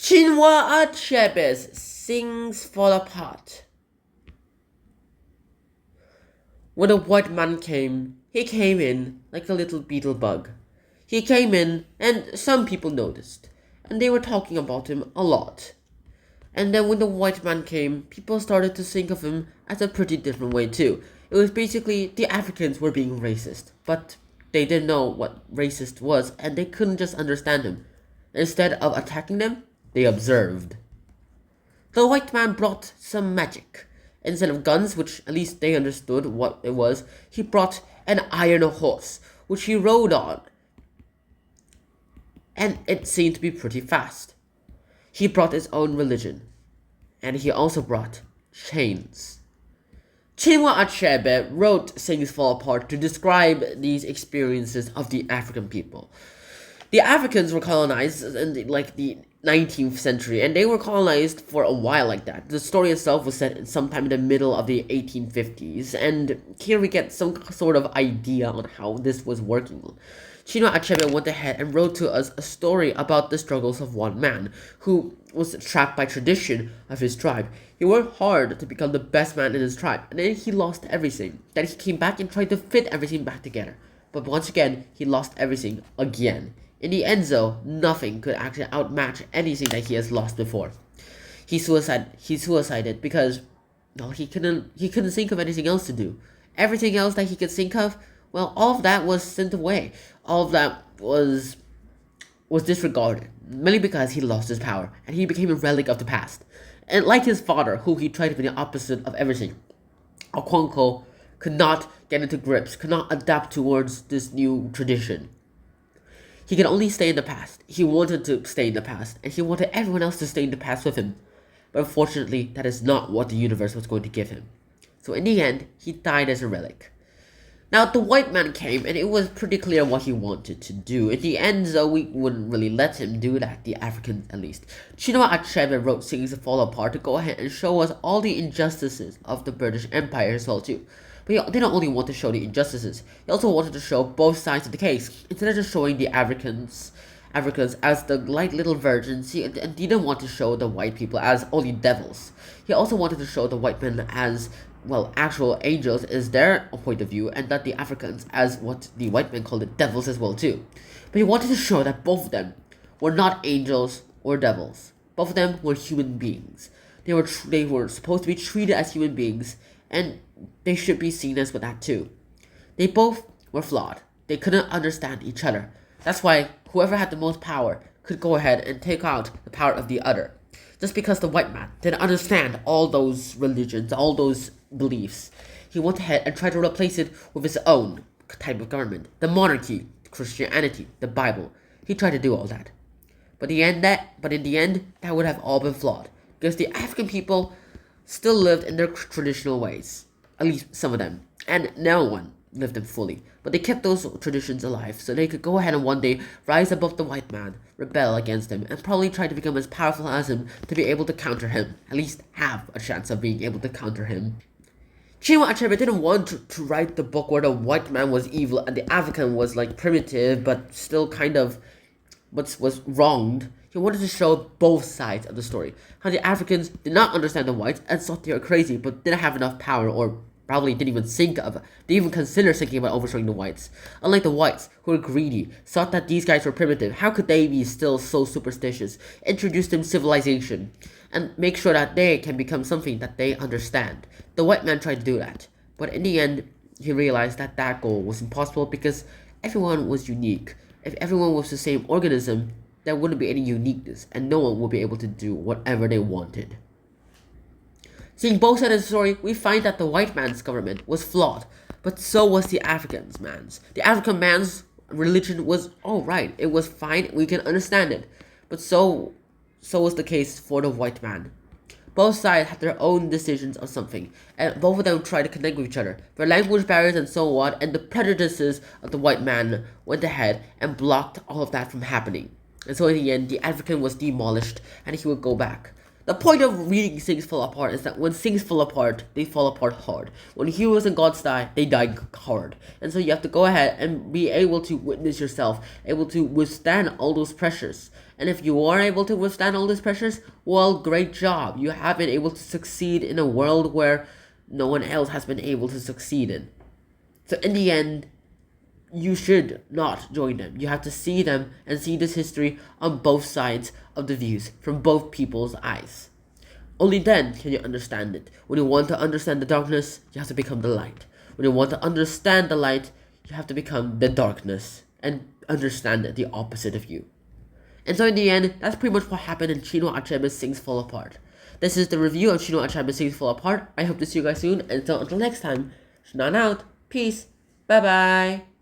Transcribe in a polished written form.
CHINUA ACHEBE things fall apart. When the white man came, he came in like a little beetle bug. He came in, and some people noticed, and they were talking about him a lot. And then when the white man came, people started to think of him as a pretty different way too. It was basically the Africans were being racist, but they didn't know what racist was, and they couldn't just understand him. Instead of attacking them, they observed. The white man brought some magic. Instead of guns, which at least they understood what it was, he brought an iron horse, which he rode on. And it seemed to be pretty fast. He brought his own religion. And he also brought chains. CHINUA ACHEBE wrote Things Fall Apart to describe these experiences of the African people. The Africans were colonized in the 19th century, and they were colonized for a while like that. The story itself was set sometime in the middle of the 1850s, and here we get some sort of idea on how this was working. CHINUA ACHEBE went ahead and wrote to us a story about the struggles of one man who was trapped by tradition of his tribe. He worked hard to become the best man in his tribe, and then he lost everything. Then he came back and tried to fit everything back together. But once again, he lost everything again. In the end, though, nothing could actually outmatch anything that he has lost before. He suicided because, well, he couldn't think of anything else to do. Everything else that he could think of, well, all of that was sent away. All of that was disregarded, mainly because he lost his power, and he became a relic of the past. And like his father, who he tried to be the opposite of everything, Okonkwo could not get into grips, could not adapt towards this new tradition. He could only stay in the past. He wanted to stay in the past, and he wanted everyone else to stay in the past with him. But unfortunately, that is not what the universe was going to give him. So in the end, he died as a relic. Now, the white man came, and it was pretty clear what he wanted to do. In the end, though, we wouldn't really let him do that, the Africans at least. CHINUA ACHEBE wrote Things Fall Apart to go ahead and show us all the injustices of the British Empire as well, too. But he didn't only want to show the injustices, he also wanted to show both sides of the case. Instead of just showing the Africans as the light little virgins, he didn't want to show the white people as only devils. He also wanted to show the white men as, well, actual angels is their point of view, and that the Africans as what the white men called it, devils as well too. But he wanted to show that both of them were not angels or devils. Both of them were human beings. They were supposed to be treated as human beings, and they should be seen as that too. They both were flawed. They couldn't understand each other. That's why whoever had the most power could go ahead and take out the power of the other. Just because the white man didn't understand all those religions, all those beliefs, he went ahead and tried to replace it with his own type of government. The monarchy, Christianity, the Bible. He tried to do all that. But in the end, that would have all been flawed. Because the African people still lived in their traditional ways. At least some of them. And no one lived them fully. But they kept those traditions alive, so they could go ahead and one day rise above the white man, rebel against him, and probably try to become as powerful as him to be able to counter him. At least have a chance of being able to counter him. CHINUA ACHEBE didn't want to write the book where the white man was evil and the African was primitive, but still kind of was wronged. He wanted to show both sides of the story. How the Africans did not understand the whites and thought they were crazy, but didn't have enough power, or probably didn't even consider thinking about overthrowing the whites. Unlike the whites, who were greedy, thought that these guys were primitive. How could they be still so superstitious? Introduce them civilization, and make sure that they can become something that they understand. The white man tried to do that, but in the end, he realized that that goal was impossible because everyone was unique. If everyone was the same organism, there wouldn't be any uniqueness, and no one would be able to do whatever they wanted. Seeing both sides of the story, we find that the white man's government was flawed, but so was the African man's. The African man's religion was alright, it was fine, we can understand it, but so was the case for the white man. Both sides had their own decisions on something, and both of them tried to connect with each other. Their language barriers and so on, and the prejudices of the white man went ahead and blocked all of that from happening. And so in the end, the African was demolished, and he would go back. The point of reading Things Fall Apart is that when things fall apart, they fall apart hard. When heroes and gods die, they die hard. And so you have to go ahead and be able to witness yourself, able to withstand all those pressures, And if you are able to withstand all these pressures, well, great job. You have been able to succeed in a world where no one else has been able to succeed in. So in the end, you should not join them. You have to see them and see this history on both sides of the views, from both people's eyes. Only then can you understand it. When you want to understand the darkness, you have to become the light. When you want to understand the light, you have to become the darkness and understand the opposite of you. And so in the end, that's pretty much what happened in CHINUA Achebe's Things Fall Apart. This is the review of CHINUA Achebe's Things Fall Apart. I hope to see you guys soon, and until next time, Shinan out, peace, bye bye.